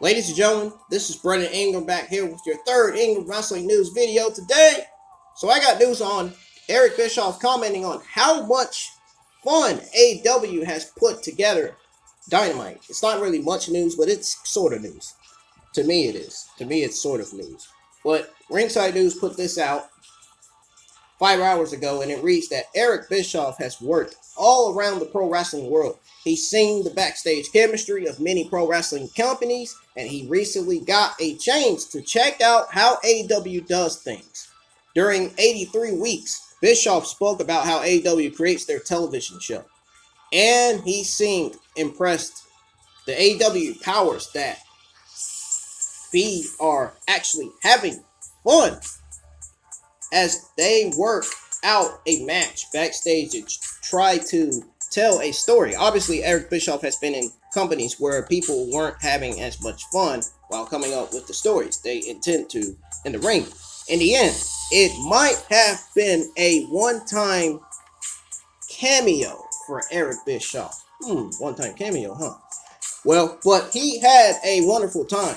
Ladies and gentlemen, this is Brendan Ingram back here with your third Ingram Wrestling News video today. So I got news on Eric Bischoff commenting on how much fun AEW has put together Dynamite. It's not really much news, but it's sort of news. To me it is. To me it's sort of news. But Ringside News put this out 5 hours ago, and it reads that Eric Bischoff has worked all around the pro wrestling world. He's seen the backstage chemistry of many pro wrestling companies, and he recently got a chance to check out how AEW does things. During 83 Weeks, Bischoff spoke about how AEW creates their television show, and he seemed impressed. The AEW powers that be are actually having fun as they work out a match backstage and try to tell a story. Obviously, Eric Bischoff has been in companies where people weren't having as much fun while coming up with the stories they intend to in the ring. In the end, it might have been a one-time cameo for Eric Bischoff. One-time cameo, huh? Well, but he had a wonderful time.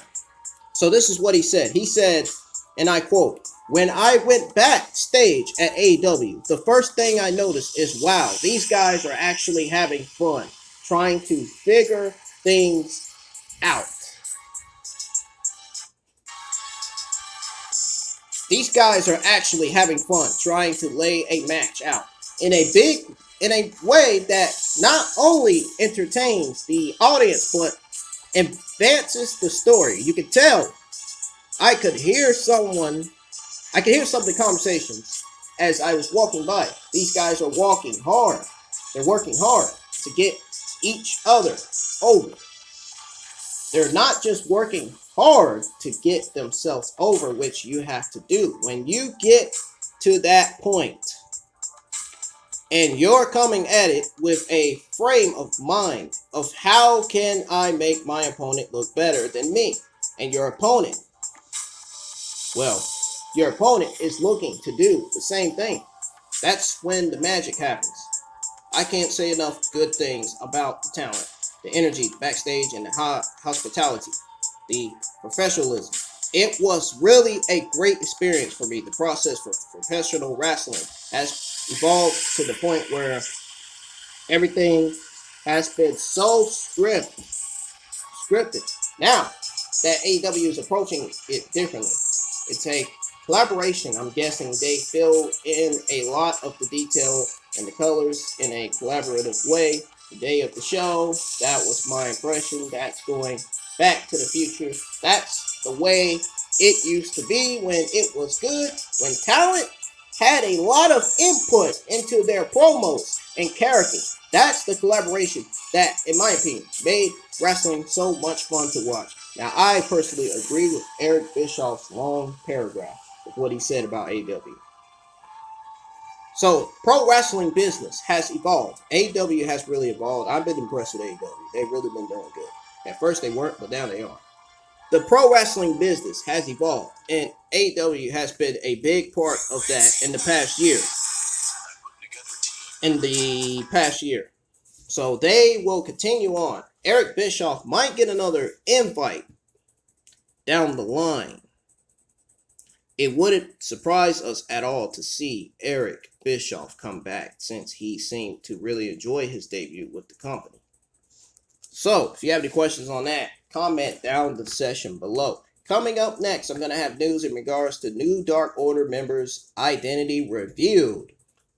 So this is what he said. He said, and I quote, "When I went backstage at AEW, the first thing I noticed is, wow, these guys are actually having fun, trying to figure things out. These guys are actually having fun, trying to lay a match out in a way that not only entertains the audience, but advances the story." You can tell I could hear some of the conversations as I was walking by. These guys are walking hard. They're working hard to get each other over. They're not just working hard to get themselves over, which you have to do. When you get to that point and you're coming at it with a frame of mind of how can I make my opponent look better than me, and your opponent is looking to do the same thing. That's when the magic happens. I can't say enough good things about the talent, the energy backstage, and the hospitality, the professionalism. It was really a great experience for me. The process for professional wrestling has evolved to the point where everything has been so scripted. Now that AEW is approaching it differently, it's a collaboration. I'm guessing they fill in a lot of the detail and the colors in a collaborative way. The day of the show, that was my impression. That's going back to the future. That's the way it used to be when it was good, when talent had a lot of input into their promos and characters. That's the collaboration that, in my opinion, made wrestling so much fun to watch. Now, I personally agree with Eric Bischoff's long paragraph with what he said about AEW. So, pro wrestling business has evolved. AEW has really evolved. I've been impressed with AEW. They've really been doing good. At first they weren't, but now they are. The pro wrestling business has evolved, and AEW has been a big part of that in the past year. So they will continue on. Eric Bischoff might get another invite down the line. It wouldn't surprise us at all to see Eric Bischoff come back, since he seemed to really enjoy his debut with the company. So, if you have any questions on that, comment down the section below. Coming up next, I'm going to have news in regards to new Dark Order members' identity revealed.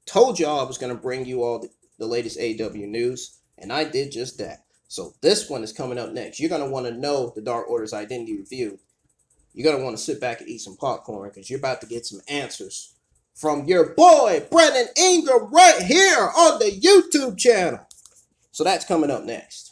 Told y'all I was going to bring you all the latest AEW news, and I did just that. So this one is coming up next. You're going to want to know the Dark Order's identity revealed. You're going to want to sit back and eat some popcorn, because you're about to get some answers from your boy, Brendan Ingram, right here on the YouTube channel. So that's coming up next.